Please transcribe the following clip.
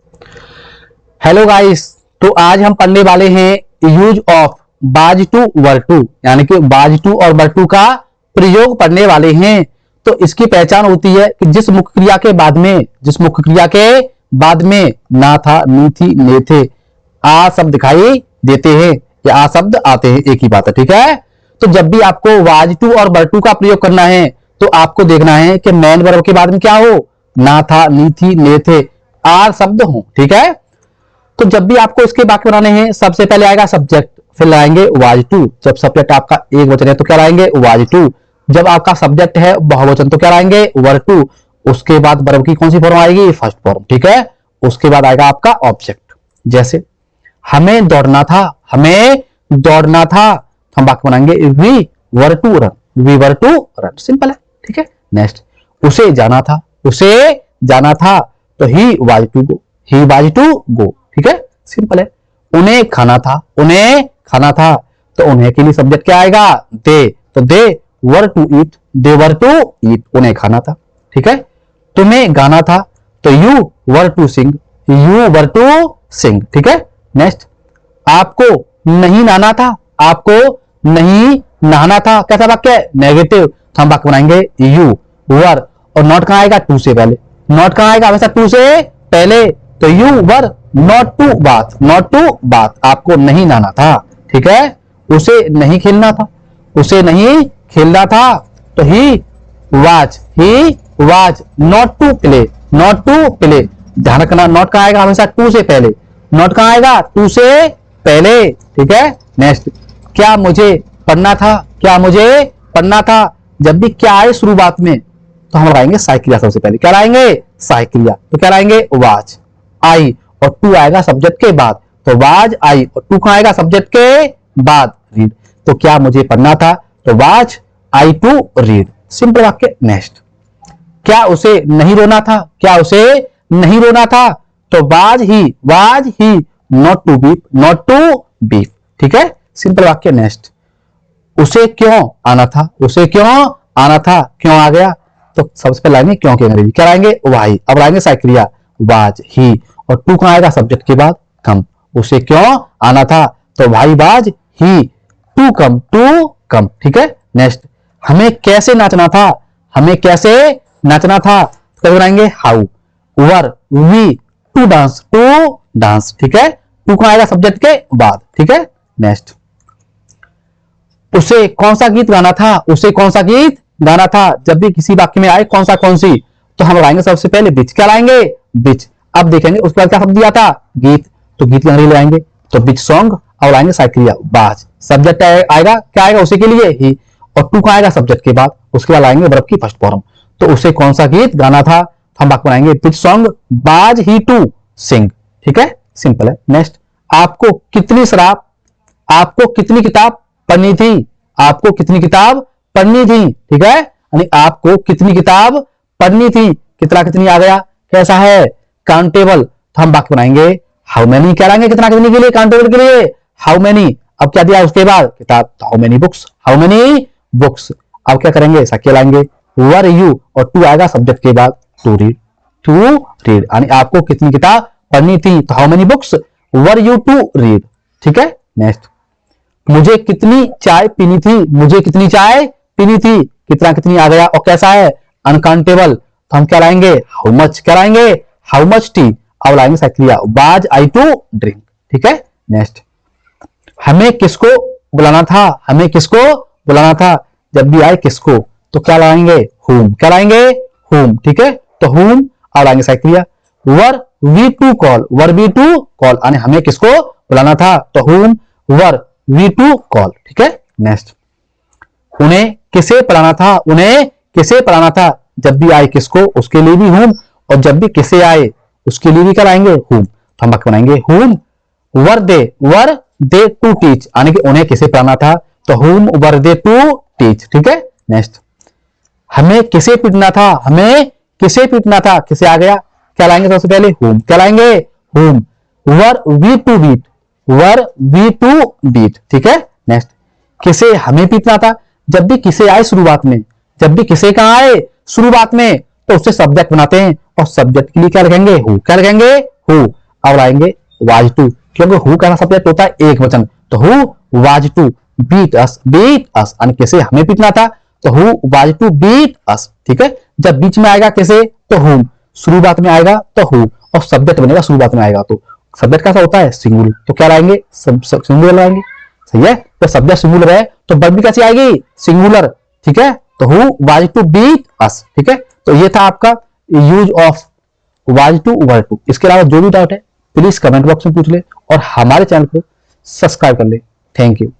Hello guys, तो आज हम पढ़ने वाले हैं यूज ऑफ बाज टू वर टू, यानी कि बाज टू और वर टू का प्रयोग पढ़ने वाले हैं। तो इसकी पहचान होती है कि जिस मुख्य क्रिया के बाद में ना था, नी थी, ने थे, आ शब्द दिखाई देते हैं या आ शब्द आते हैं, एक ही बात है। ठीक है, तो जब भी आपको वाज टू और वर टू का प्रयोग करना है तो आपको देखना है कि मेन वर्ब के बाद में क्या हो, ना था, नी थी, ने थे, आर शब्द हो। ठीक है, तो जब भी आपको इसके वाक्य बनाने हैं सबसे पहले आएगा सब्जेक्ट, फिर लाएंगे वाज टू। जब सब्जेक्ट आपका एक वचन है तो क्या लाएंगे, वाज टू। जब आपका सब्जेक्ट है बहुवचन तो क्या लाएंगे, वर टू। उसके बाद वर्ब की कौन सी फॉर्म आएगी, फर्स्ट फॉर्म। ठीक है, उसके बाद आएगा आपका ऑब्जेक्ट। जैसे हमें दौड़ना था, तो हम वाक्य बनाएंगे we were to run, we were to run. Simple है। ठीक है, नेक्स्ट उसे जाना था तो ही वाज टू गो। ठीक है, सिंपल है। उन्हें खाना था तो उन्हें के लिए सब्जेक्ट क्या आएगा, दे, तो दे वर टू ईट, उन्हें खाना था। ठीक है, तुम्हें गाना था तो यू वर टू सिंग। ठीक है, नेक्स्ट आपको नहीं नहाना था, कैसा वाक्य है, नेगेटिव, तो हम वाक्य बनाएंगे यू वर, और नॉट कहां आएगा, टू से पहले। नॉट कहां आएगा, हमेशा टू से पहले, तो you were not to bath, आपको नहीं नहाना था। ठीक है, उसे नहीं खेलना था तो he was not to play. ध्यान रखना, नॉट कहां आएगा, हमेशा टू से पहले। नॉट कहां आएगा, टू से पहले। ठीक है, नेक्स्ट क्या मुझे पढ़ना था, जब भी क्या आए शुरुआत में तो हम लगाएंगे साइकिलिया। सबसे पहले क्या लाएंगे, साइकिलिया, तो क्या लाएंगे, वाज आई, और टू आएगा सब्जेक्ट के बाद, तो वाज आई, और टू कहां आएगा, सब्जेक्ट के बाद, रीड। तो क्या मुझे पढ़ना था, तो वाज आई टू रीड। सिंपल वाक्य। नेक्स्ट क्या उसे नहीं रोना था, तो was he not to weep. ठीक है, सिंपल वाक्य। नेक्स्ट उसे क्यों आना था, क्यों आ गया, तो सबसे पहले लाएंगे क्यों के अंग्रेजी, क्या लाएंगे, वाई। अब लाएंगे साइकिलिया, वाज ही, और टू कहां आएगा, सब्जेक्ट के बाद, कम। उसे क्यों आना था, तो why was he to come. ठीक है, नेक्स्ट हमें कैसे नाचना था, तो बनाएंगे how, were we to dance. ठीक है, टू कहां आएगा, सब्जेक्ट के बाद। ठीक है, नेक्स्ट उसे कौन सा गीत गाना था, जब भी किसी वाक्य में आए कौन सी, तो हम लगाएंगे सबसे पहले बिच। क्या लाएंगे, बिच। अब देखेंगे उसके बाद क्या शब्द दिया था, गीत, तो गीत अंग्रेजी लाएंगे, तो बिच सॉन्ग। अब लाएंगे साइकिलिया, बाज। सब्जेक्ट आएगा, क्या आएगा, उसी के लिए ही, और टू का आएगा सब्जेक्ट के बाद, उसके बाद लाएंगे वर्ब की फर्स्ट फॉर्म। तो उसे कौन सा गीत गाना था, हम वाक्य बनाएंगे बिच सॉन्ग बाज ही टू सिंग। ठीक है, सिंपल है। नेक्स्ट आपको कितनी किताब पढ़नी थी, ठीक है, यानी आपको कितनी किताब पढ़नी थी, कितनी आ गया, कैसा है, काउंटेबल, तो हम वाक्य बनाएंगे हाउ मेनी। क्या लाएंगे, कितनी के लिए, काउंटेबल के लिए, हाउ मेनी। अब क्या दिया उसके बाद, किताब, तो हाउ मेनी बुक्स। अब क्या करेंगे, क्या लाएंगे, वर यू, और टू आएगा सब्जेक्ट के बाद, टू रीड, यानी आपको कितनी किताब पढ़नी थी, तो how many books were you to read. ठीक है, नेक्स्ट मुझे कितनी चाय पीनी थी, कितनी आ गया, और कैसा है, अनकाउंटेबल, तो हम क्या लाएंगे, हाउ मच। क्या लाएंगे, हाउ मच टी। अब लाएंगे साइकिलिया, वाज आई टू ड्रिंक। ठीक है, नेक्स्ट हमें किसको बुलाना था, जब भी आए किसको, तो क्या लाएंगे, हुम। क्या लाएंगे, हुम। ठीक है, तो हुम। अब लाएंगे साइकिलिया, वर वी टू कॉल, यानी हमें किसको बुलाना था, तो हुम वर वी टू कॉल। ठीक है, नेक्स्ट उन्हें किसे पढ़ाना था, जब भी आए किसको, उसके लिए भी हुम, और जब भी किसे आए उसके लिए भी क्या लाएंगे, हुम। तो हम वाक्य बनाएंगे हुम वर दे टू टीच, यानी कि उन्हें किसे पढ़ाना था, तो हुम वर दे टू टीच। ठीक है, नेक्स्ट हमें किसे पीटना था, किसे आ गया, क्या लाएंगे सबसे पहले, हुम। क्या लाएंगे, हुम वर वी टू बीट। ठीक है, नेक्स्ट किसे हमें पीटना था, जब भी किसे आए शुरुआत में, तो उससे सब्जेक्ट बनाते हैं, और सब्जेक्ट के लिए क्या रखेंगे, हु। क्या रखेंगे, हु। अब लाएंगे वाज टू, क्योंकि हु का सब्जेक्ट होता है एक वचन, तो who was to beat us, beat us यानी कैसे हमें पीटना था, तो who was to beat us. ठीक है, जब बीच में आएगा कैसे, तो हुम, शुरुआत में आएगा तो हु, और सब्जेक्ट बनेगा शुरुआत में आएगा, तो सब्जेक्ट कैसा होता है सिंगुलर, तो क्या लाएंगे सिंगुलर लाएंगे। सही है, तो सब्जेक्ट सिंगुलर है तो वर्ब भी कैसी आएगी सिंगुलर। ठीक है, तो who was to beat us. ठीक है, तो ये था आपका use of was to were to. इसके अलावा जो भी डाउट है प्लीज कमेंट बॉक्स में पूछ ले और हमारे चैनल को सब्सक्राइब कर ले। Thank you.